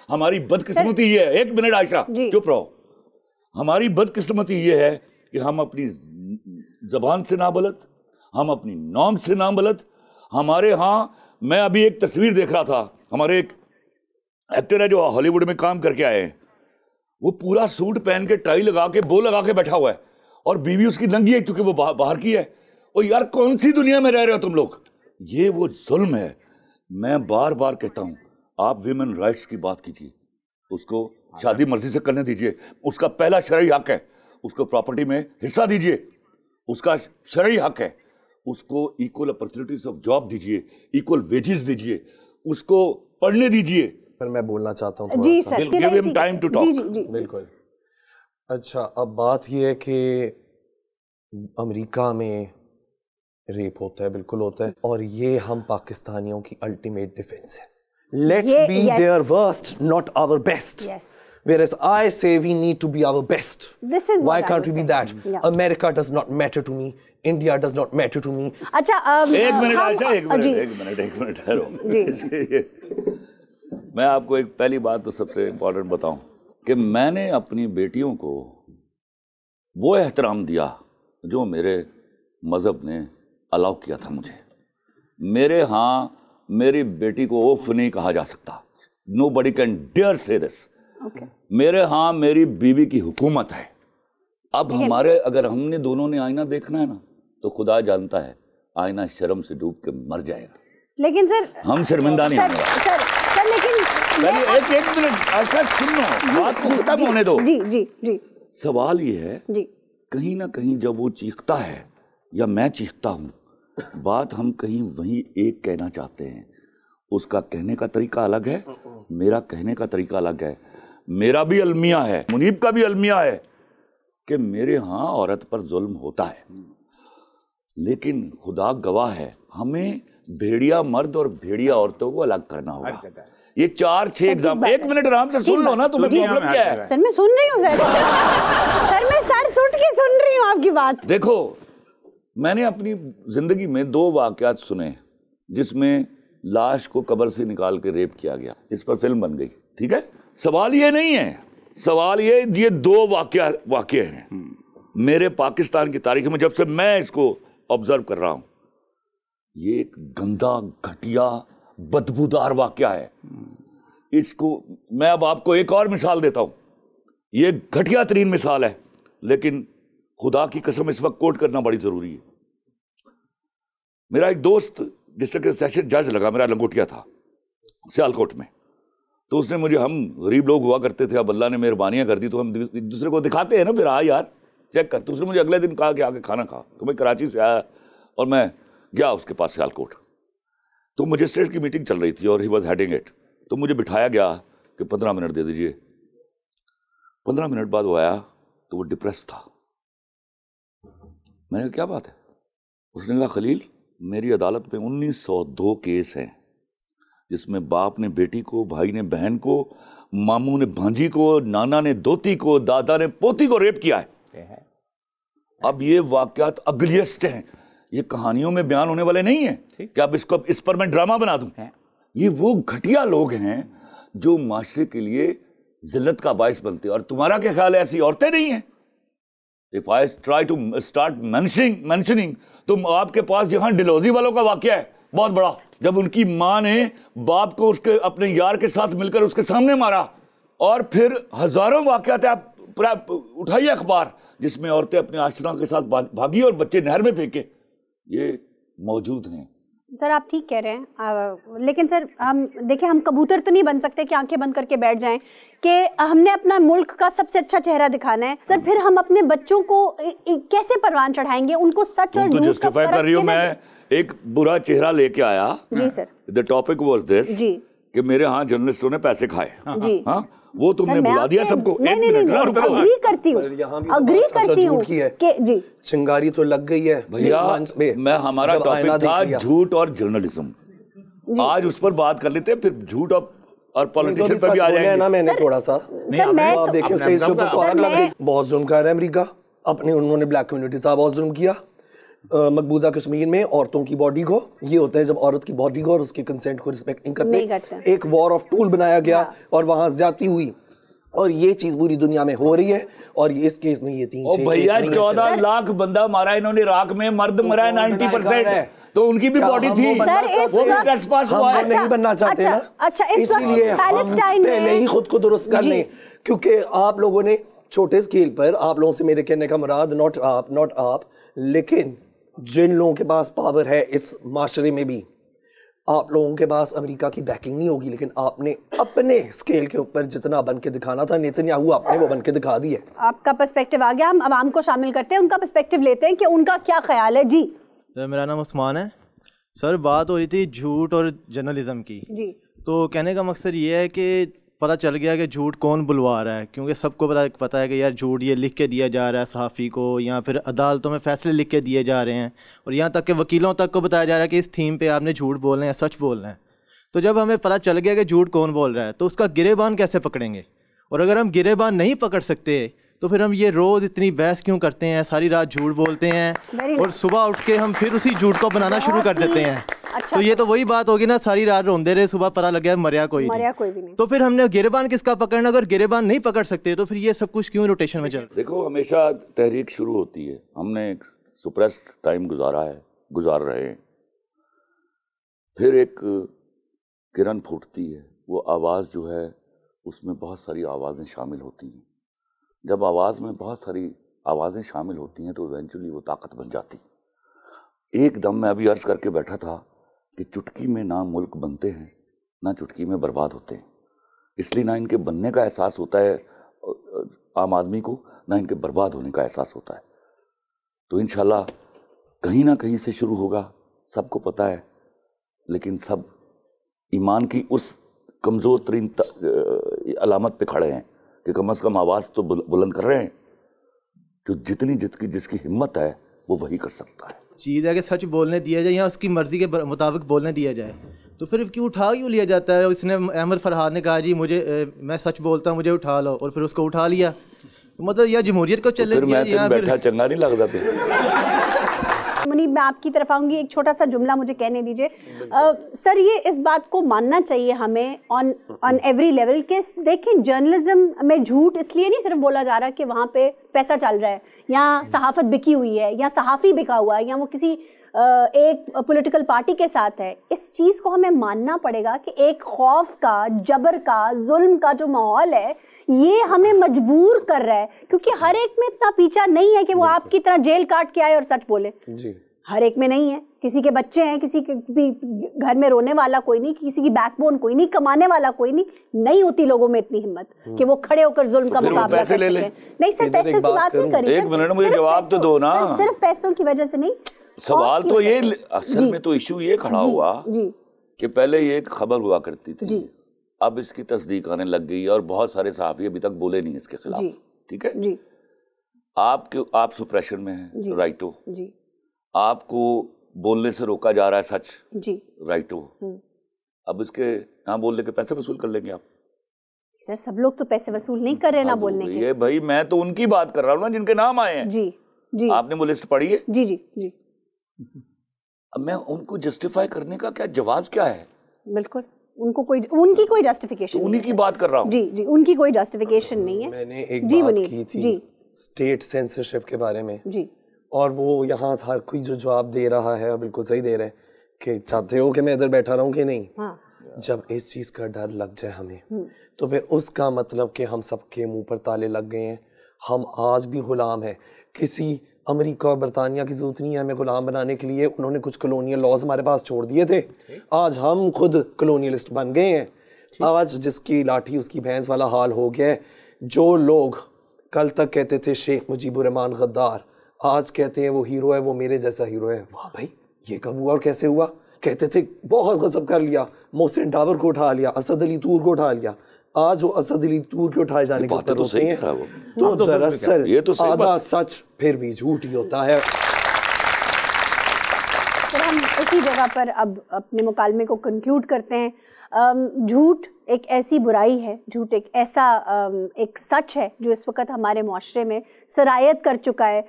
हमारी बदकिस्मती ये है, एक मिनट आयशा चुप रहो, हमारी बदकिस्मती ये है कि हम अपनी जबान से ना बलद, हम अपनी नॉर्म से ना बलद। हमारे यहाँ मैं अभी एक तस्वीर देख रहा था, हमारे एक एक्टर है जो हॉलीवुड में काम करके आए हैं, वो पूरा सूट पहन के टाई लगा के बो लगा के बैठा हुआ है और बीवी उसकी नंगी है क्योंकि वो बाहर की है। और यार कौन सी दुनिया में रह रहे हो तुम लोग? ये वो जुल्म है। मैं बार बार कहता हूं आप विमेन राइट्स की बात कीजिए, उसको शादी मर्जी से करने दीजिए, उसका पहला शरई हक है, उसको प्रॉपर्टी में हिस्सा दीजिए, उसका शरई हक है, उसको इक्वल अपॉर्चुनिटीज ऑफ जॉब दीजिए, इक्वल वेजेस दीजिए, उसको पढ़ने दीजिए। पर मैं बोलना चाहता हूँ जी sir, give him time to talk. बिल्कुल। अच्छा, अब बात यह है कि अमेरिका में रेप होता है, बिल्कुल होता है, और ये हम पाकिस्तानियों की अल्टीमेट डिफेंस है। Let's be their worst, not our best. Yes. Whereas I say we need to be our best. This is why can't we be that? Yeah. America does not matter to me. India does not matter to me. अच्छा, एक minute Ayesha, एक minute ठहरो। मैं आपको एक पहली बात तो सबसे इम्पोर्टेंट बताऊं कि मैंने अपनी बेटियों को वो एहतराम दिया जो मेरे मजहब ने अलाउ किया था मुझे। मेरे यहाँ मेरी बेटी को ओफ नहीं कहा जा सकता। Nobody can dare say this. मेरे यहाँ मेरी बीवी की हुकूमत है। अब हमारे अगर हमने दोनों ने आईना देखना है ना तो खुदा जानता है आईना शर्म से डूब के मर जाएगा। लेकिन सर हम शर्मिंदा नहीं होंगे। सर लेकिन एक मिनट आशा सुनो, बात को खत्म होने दो। जी। सवाल ये है कहीं ना कहीं जब वो चीखता है या मैं चीखता हूँ, बात हम कहीं वहीं एक कहना चाहते हैं। उसका कहने का तरीका अलग है, मेरा कहने का तरीका अलग है। मेरा भी अलमिया है, मुनीब का भी अलमिया है कि मेरे यहाँ औरत पर जुल्म होता है, लेकिन खुदा गवाह है हमें भेड़िया मर्द और भेड़िया औरतों को अलग करना होगा। ये 4-6 एग्जाम्पल, एक मिनट आराम से सुन लो ना, तुम्हें प्रॉब्लम क्या है? सर मैं सुन रही हूँ सर मैं सर सुट के सुन रही हूँ आपकी बात। देखो, मैंने अपनी जिंदगी में 2 वाकयात सुने जिसमें लाश को कब्र से निकाल के रेप किया गया, इस पर फिल्म बन गई। ठीक है, सवाल ये नहीं है, सवाल ये 2 वाकये हैं मेरे पाकिस्तान की तारीख में, जब से मैं इसको ऑब्जर्व कर रहा हूं। ये एक गंदा, घटिया, बदबूदार वाकया है। इसको मैं अब आपको एक और मिसाल देता हूं। ये घटिया तरीन मिसाल है, लेकिन खुदा की कसम इस वक्त कोट करना बड़ी जरूरी है। मेरा एक दोस्त डिस्ट्रिक्ट सेशन जज लगा, मेरा लंगोटिया था सियालकोट में, तो उसने मुझे, हम गरीब लोग हुआ करते थे, अब अल्लाह ने मेहरबानियां कर दी तो हम एक दूसरे को दिखाते हैं ना, फिर यार चेक कर। तो उसने मुझे अगले दिन कहा कि आके खाना खा। तो मैं कराची से आया और मैं गया उसके पास सियालकोट, तो मजिस्ट्रेट की मीटिंग चल रही थी और ही वॉज हेडिंग इट। तो मुझे बिठाया गया कि 15 मिनट दे दीजिए। 15 मिनट बाद वो आया तो वो डिप्रेस था। मैंने कहा क्या बात है? उसने कहा खलील, मेरी अदालत में 1902 केस हैं जिसमें बाप ने बेटी को, भाई ने बहन को, मामू ने भांजी को, नाना ने दोती को, दादा ने पोती को रेप किया है। अब ये वाकयात अगलियस्ट हैं, ये कहानियों में बयान होने वाले नहीं हैं कि अब इसको इस पर मैं ड्रामा बना दूं। ये वो घटिया लोग हैं जो माशरे के लिए जिल्लत का बायस बनते हैं। और तुम्हारा क्या ख्याल है, ऐसी औरतें नहीं हैं? If I try to start mentioning, तो आपके पास यहाँ डिलोजी वालों का वाकया है बहुत बड़ा, जब उनकी माँ ने बाप को उसके अपने यार के साथ मिलकर उसके सामने मारा। और फिर हजारों वाकयात है, आप उठाइए अखबार, जिसमें औरतें अपने आश्रम के साथ भागी और बच्चे नहर में फेंके, ये मौजूद हैं। सर आप ठीक कह रहे हैं, लेकिन सर हम देखिए, हम कबूतर तो नहीं बन सकते कि आंखें बंद करके बैठ जाएं कि हमने अपना मुल्क का सबसे अच्छा चेहरा दिखाना है। सर फिर हम अपने बच्चों को कैसे परवान चढ़ाएंगे? उनको सच और झूठ का फर्क कर रही हूं। मैं एक बुरा चेहरा लेके आया जी sir. The topic was this जी कि मेरे यहाँ जर्नलिस्टों ने पैसे खाए। जी हाँ, वो तुमने बुला दिया सबको। नहीं, अग्री करती हूँ कि जी चिंगारी तो लग गई है भैया। मैं, हमारा टॉपिक था झूठ और जर्नलिज्म, आज उस पर बात कर लेते हैं, फिर झूठ और पॉलिटिशियन पर भी आ जाएंगे ना। मैंने थोड़ा सा आप देखें स्टेज के ऊपर तो आग लग गई। बहुत जुल्म कर रहा है अमेरिका, अपने उन्होंने ब्लैक कम्युनिटी साहब बहुत जुल्म किया। मकबूजा कश्मीर में औरतों की बॉडी को, ये होता है जब औरत की बॉडी को और उसके कंसेंट को रिस्पेक्ट नहीं करते। एक वॉर ऑफ टूल बनाया गया और वहां ज्यादती हुई, और ये चीज पूरी दुनिया में हो रही है। और इस केस में ये 3-6 भैया 14 लाख बंदा मारा इन्होंने इराक में, मर्द मरा है 90%, तो उनकी भी बॉडी थी, वो भी ट्रेसपास हुआ है। नहीं बनना चाहते ना, इसीलिए हम पहले ही खुद को दुरुस्त कर लें, क्योंकि आप लोगों ने छोटे स्केल पर, आप लोगों से मेरे कहने का मुराद नॉट आप, लेकिन जिन लोगों के पास पावर है इस माशरे में भी, आप लोगों के पास अमेरिका की बैकिंग नहीं होगी, लेकिन आपने अपने स्केल के ऊपर जितना बन के दिखाना था नेतन्याहू आपने वो बन के दिखा दिया। आपका पर्सपेक्टिव आ गया, हम आवाम को शामिल करते हैं, उनका पर्सपेक्टिव लेते हैं कि उनका क्या ख्याल है। जी मेरा नाम उस्मान है सर। बात हो रही थी झूठ और जर्नलिज्म की जी। तो कहने का मकसद ये है कि पता चल गया कि झूठ कौन बुलवा रहा है, क्योंकि सबको पता है कि यार झूठ ये लिख के दिया जा रहा है सहाफ़ी को, या फिर अदालतों में फैसले लिख के दिए जा रहे हैं, और यहाँ तक कि वकीलों तक को बताया जा रहा है कि इस थीम पे आपने झूठ बोलना है, सच बोलना है। तो जब हमें पता चल गया कि झूठ कौन बोल रहा है, तो उसका गिरेबान कैसे पकड़ेंगे? और अगर हम गिरेबान नहीं पकड़ सकते तो फिर हम ये रोज़ इतनी बहस क्यों करते हैं, सारी रात झूठ बोलते हैं और सुबह उठ के हम फिर उसी झूठ को बनाना शुरू कर देते हैं। तो ये तो वही बात होगी ना, सारी रात रोंदे रहे, सुबह पता लग गया मरिया कोई नहीं। तो फिर हमने गिरेबान किसका पकड़ना? अगर गिरेबान नहीं पकड़ सकते तो फिर ये सब कुछ क्यों रोटेशन में चल रहा है? देखो, हमेशा तहरीक शुरू होती है, हमने एक सुप्रेस्ड टाइम गुजार रहे हैं, फिर एक किरण फूटती है, वो आवाज़ जो है उसमें बहुत सारी आवाज़ें शामिल होती हैं। जब आवाज़ में बहुत सारी आवाज़ें शामिल होती हैं तो इवेंचुअली वो ताकत बन जाती है। एकदम मैं अभी अर्ज़ करके बैठा था कि चुटकी में ना मुल्क बनते हैं, ना चुटकी में बर्बाद होते हैं, इसलिए ना इनके बनने का एहसास होता है आम आदमी को, ना इनके बर्बाद होने का एहसास होता है। तो इंशाल्लाह कहीं ना कहीं से शुरू होगा, सबको पता है, लेकिन सब ईमान की उस कमज़ोर तरीन अलामत पे खड़े हैं कि कम से कम आवाज़ तो बुलंद कर रहे हैं। जो जिसकी हिम्मत है वो वही कर सकता है। चीज़ है कि सच बोलने दिया जाए या उसकी मर्ज़ी के मुताबिक बोलने दिया जाए, तो फिर क्यों लिया जाता है? इसने अहमद फरहाद ने कहा जी मैं सच बोलता हूँ, मुझे उठा लो, और फिर उसको उठा लिया। तो मतलब यह जमहूरियत को चले तो मैं बैठा चंगा नहीं लगता फिर। मुनीब, मैं आपकी तरफ आऊंगी, एक छोटा सा जुमला मुझे कहने दीजिए। सर, ये इस बात को मानना चाहिए हमें ऑन एवरी लेवल के देखें, जर्नलिज्म में झूठ इसलिए नहीं सिर्फ बोला जा रहा कि वहाँ पे पैसा चल रहा है, या सहाफ़त बिकी हुई है, या सहाफ़ी बिका हुआ है, या वो किसी एक पॉलिटिकल पार्टी के साथ है। इस चीज़ को हमें मानना पड़ेगा कि एक खौफ का, जबर का, जुल्म का जो माहौल है ये हमें मजबूर कर रहा है, क्योंकि हर एक में इतना पीछा नहीं है कि वो आपकी तरह जेल काट के आए और सच बोले जी। हर एक में नहीं है, किसी के बच्चे हैं, किसी के भी घर में रोने वाला कोई नहीं, किसी की बैकबोन कोई नहीं, कमाने वाला कोई नहीं होती लोगों में इतनी हिम्मत कि वो खड़े होकर जुल्म का मुकाबला कर सकें। नहीं सर, पैसे की बात नहीं करी, एक मिनट मुझे जवाब तो दो ना। सिर्फ पैसों की वजह से नहीं, सवाल तो ये असल में तो इशू ये खड़ा हुआ कि पहले ये एक खबर हुआ करती थी, अब इसकी तस्दीक आने लग गई और बहुत सारे सहाफ़ी अभी तक बोले नहीं इसके खिलाफ। ठीक है जी। आप सुप्रेशन में हैं, राइटो जी। आपको बोलने से रोका जा रहा है सच जी, राइटो। अब इसके यहाँ बोलने के पैसे वसूल कर लेंगे आप? सर, सब लोग तो पैसे वसूल नहीं कर रहे ना बोलने के। ये भाई मैं तो उनकी बात कर रहा हूँ ना जिनके नाम आए हैं। जी जी। आपने वो लिस्ट पढ़ी है? जी जी जी। अब मैं उनको जस्टिफाई करने का क्या जवाब क्या है? बिल्कुल, उनकी कोई जस्टिफिकेशन, उन्हीं की बात कर रहा हूँ। जी जी, उनकी कोई जस्टिफिकेशन नहीं है। मैंने एक बात की थी स्टेट सेंसरशिप के बारे में जी, और वो यहाँ हर कोई जो जवाब दे रहा है बिल्कुल सही दे रहे हैं कि चाहते हो कि मैं इधर बैठा रहूं कि नहीं। हाँ। जब इस चीज़ का डर लग जाए हमें, तो फिर उसका मतलब कि हम सबके मुंह पर ताले लग गए हैं, हम आज भी गुलाम हैं। किसी अमेरिका और बरतानिया की जरूरत नहीं है हमें गुलाम बनाने के लिए, उन्होंने कुछ कॉलोनियल लॉज हमारे पास छोड़ दिए थे, आज हम खुद कॉलोनियलिस्ट बन गए हैं। आज जिसकी लाठी उसकी भैंस वाला हाल हो गया है। जो लोग कल तक कहते थे शेख मुजीबुर रहमान गद्दार, आज कहते हैं वो हीरो है, वो मेरे जैसा हीरो है। वाह भाई, ये कब हुआ और कैसे हुआ? कहते थे बहुत गजब कर लिया, मोहसिन डावर को उठा लिया, असद अली तूर को उठा लिया, आज वो असद अली तूर के उठाए जाने के ऊपर होते हैं। तो दरअसल ये तो आधा सच फिर भी झूठ ही होता है। तो हम उसी जगह पर अब अपने मुकालमे को कंक्लूड करते हैं। झूठ एक ऐसी बुराई है, झूठ एक ऐसा एक सच है जो इस वक्त हमारे मुआशरे में सरायत कर चुका है।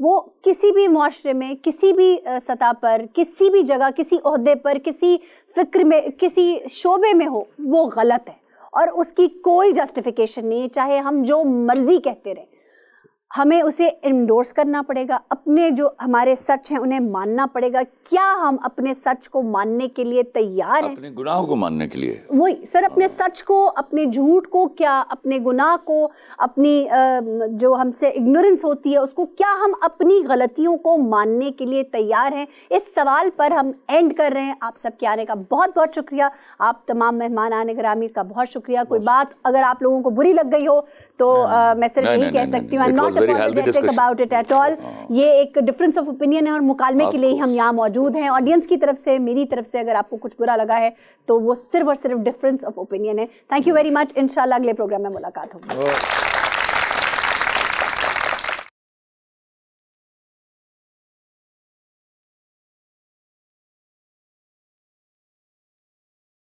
वो किसी भी मुआशरे में, किसी भी सतह पर, किसी भी जगह, किसी ओहदे पर, किसी फिक्र में, किसी शोबे में हो, वो गलत है और उसकी कोई जस्टिफिकेशन नहीं है। चाहे हम जो मर्जी कहते रहे, हमें उसे इंडोर्स करना पड़ेगा। अपने जो हमारे सच हैं उन्हें मानना पड़ेगा। क्या हम अपने सच को मानने के लिए तैयार हैं? अपने गुनाहों को मानने के लिए? वही सर, अपने सच को, अपने झूठ को, क्या अपने गुनाह को, अपनी जो हमसे इग्नोरेंस होती है उसको, क्या हम अपनी गलतियों को मानने के लिए तैयार हैं? इस सवाल पर हम एंड कर रहे हैं। आप सबके आने का बहुत बहुत शुक्रिया। आप तमाम मेहमान आने ग्रामी का बहुत शुक्रिया। कोई बात अगर आप लोगों को बुरी लग गई हो तो मैं सिर्फ यही कह सकती हूँ, not apologetic about it at all। ये एक डिफरेंस ऑफ ओपिनियन है और मुकालमे के लिए हम यहाँ मौजूद हैं। ऑडियंस की तरफ से, मेरी तरफ से अगर आपको कुछ बुरा लगा है तो वो सिर्फ और सिर्फ डिफरेंस ऑफ ओपिनियन है। Thank you very much. इंशाल्लाह अगले प्रोग्राम में मुलाकात होगी।